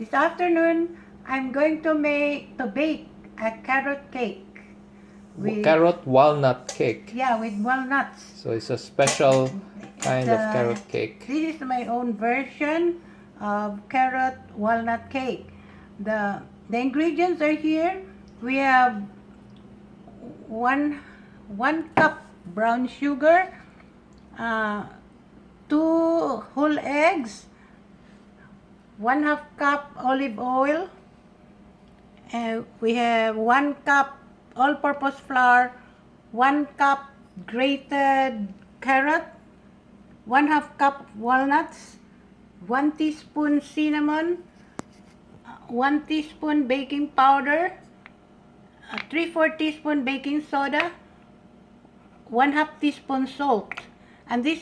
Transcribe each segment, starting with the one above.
This afternoon, I'm going to bake a carrot cake. Carrot walnut cake. Yeah, with walnuts. So it's a special kind of carrot cake. This is my own version of carrot walnut cake. The ingredients are here. We have one cup brown sugar, 2 whole eggs, 1/2 cup olive oil, and we have 1 cup all-purpose flour, 1 cup grated carrot, 1/2 cup walnuts, 1 teaspoon cinnamon, 1 teaspoon baking powder, 3/4 teaspoon baking soda, 1/2 teaspoon salt. And this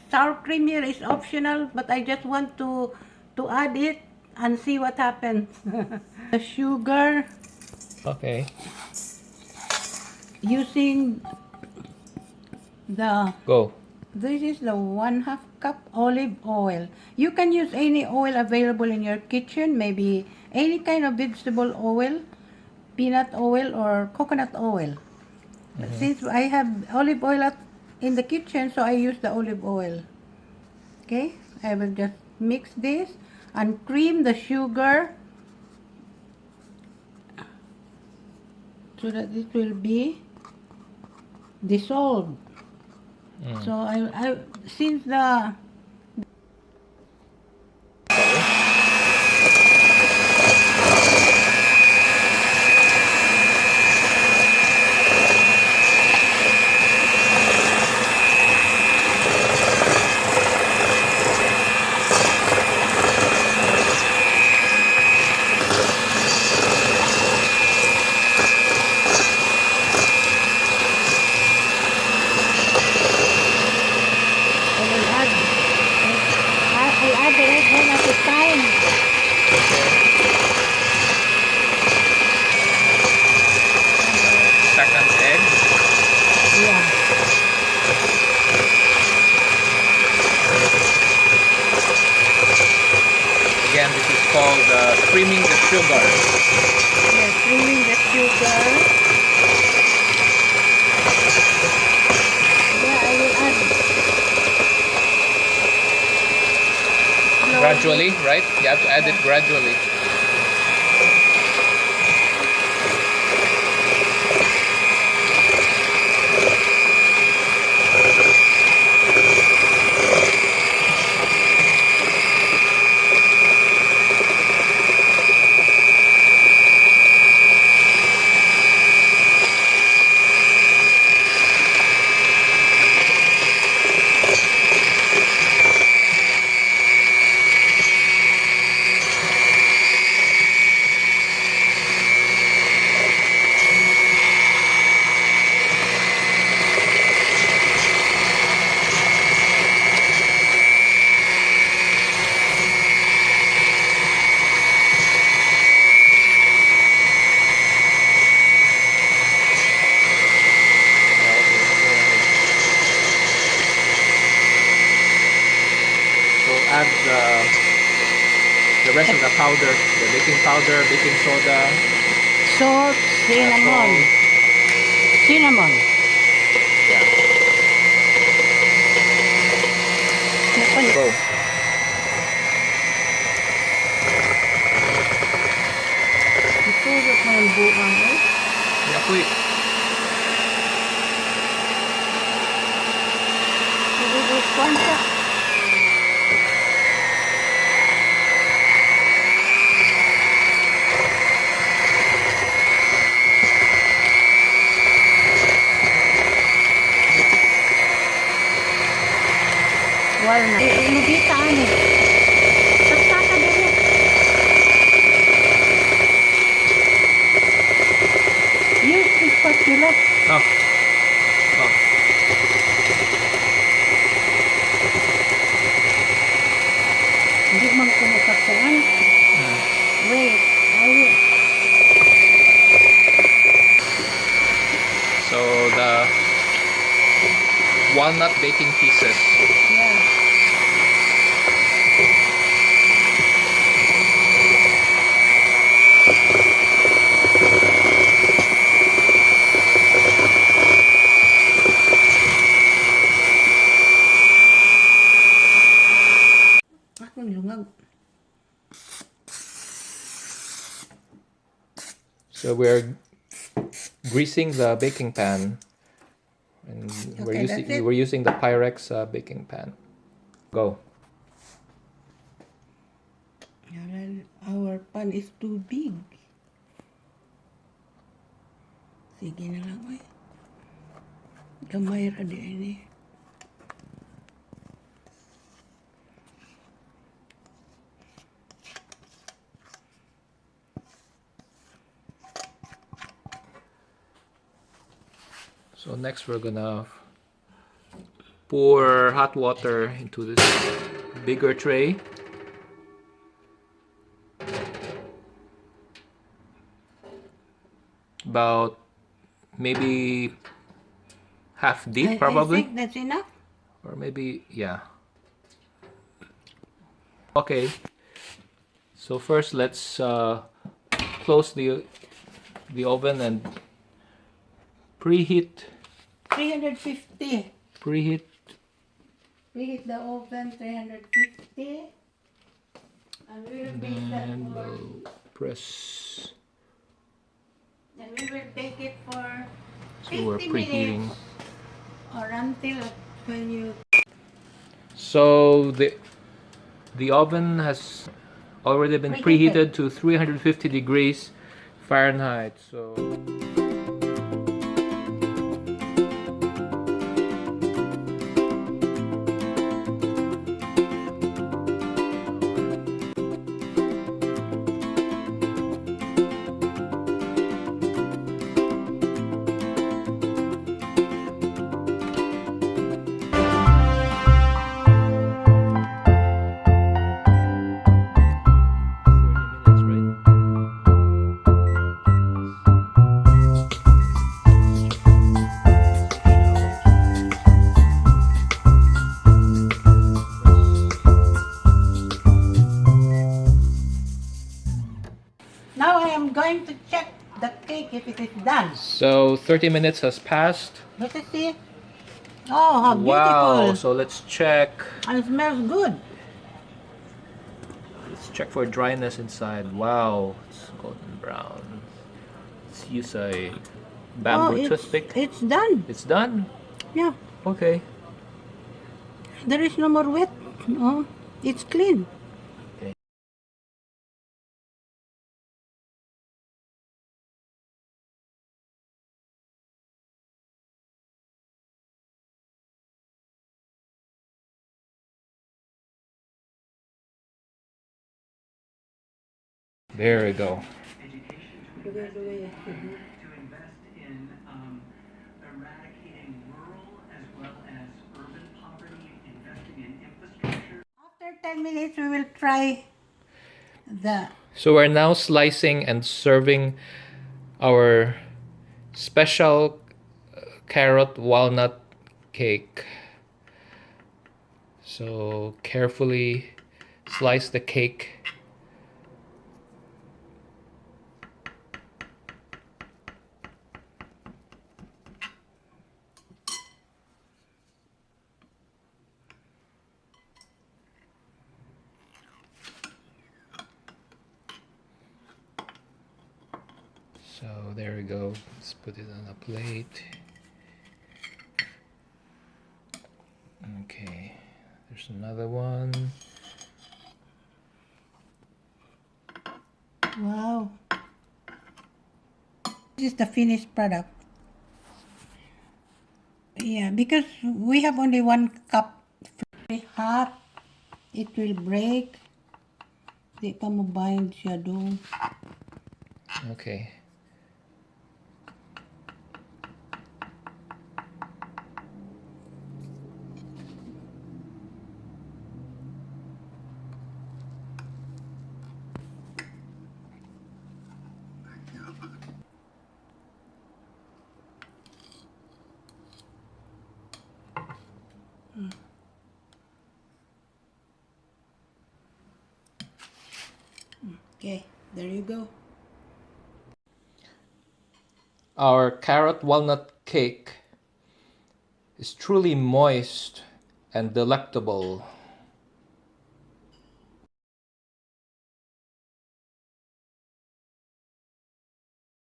sour cream here is optional, but I just want to add it and see what happens. The sugar. Okay. Using the Go. This is the 1/2 cup olive oil. You can use any oil available in your kitchen, maybe any kind of vegetable oil, peanut oil or coconut oil. But since I have olive oil in the kitchen, so I use the olive oil. Okay, I will just mix this and cream the sugar so that it will be dissolved. So I since the I add the egg one at a time. Second egg. Yeah. Again, this is called creaming the sugar. Yeah, creaming the sugar. Yeah, I will add slowly. Gradually, right? You have to add it gradually. Add the rest of the powder, the baking powder, baking soda, Salt, cinnamon. Cinnamon. yeah. Go. Itulog mo yung buang eh. Yeah, quick. Ibibigkuan siya. Walnut. Lugitaan eh. Taktaka din eh. Use this spatula. Oh. Oh. Hindi man kumakakuan. Wait, I will. So the walnut baking pieces. Yeah. So we're greasing the baking pan, and Okay, that's it. we're using the Pyrex baking pan. Go. Our pan is too big. Sige na lang, oy. Gamay ra di ini. So next we're gonna pour hot water into this bigger tray. About maybe half deep, probably. I think that's enough. Or maybe, yeah. Okay. So first let's close the oven and preheat. 350. Preheat. Preheat the oven 350. And we will bake that And for... we'll press. And we will bake it for So we're 50 preheating. minutes. Or until when you... So the oven has already been preheated to 350 degrees Fahrenheit. So Now I am going to check the cake if it is done. So 30 minutes has passed. Let us see. Oh, how Wow, beautiful. so let's check. And it smells good. Let's check for dryness inside. Wow, it's golden brown. Let's use a bamboo toothpick. It's done. It's done. Yeah. Okay. There is no more wet. Oh, it's clean. Okay. There we go. To invest in eradicating rural as well as urban poverty, investing in infrastructure. After 10 minutes, we will try the... So we're now slicing and serving our special carrot walnut cake. So carefully slice the cake. So there we go. Let's put it on a plate. Okay, there's another one. Wow. This is the finished product. Yeah, because we have only 1 cup. Very hot. It will break. Di pa mo bind siya doon. Okay. Okay, there you go. Our carrot walnut cake is truly moist and delectable.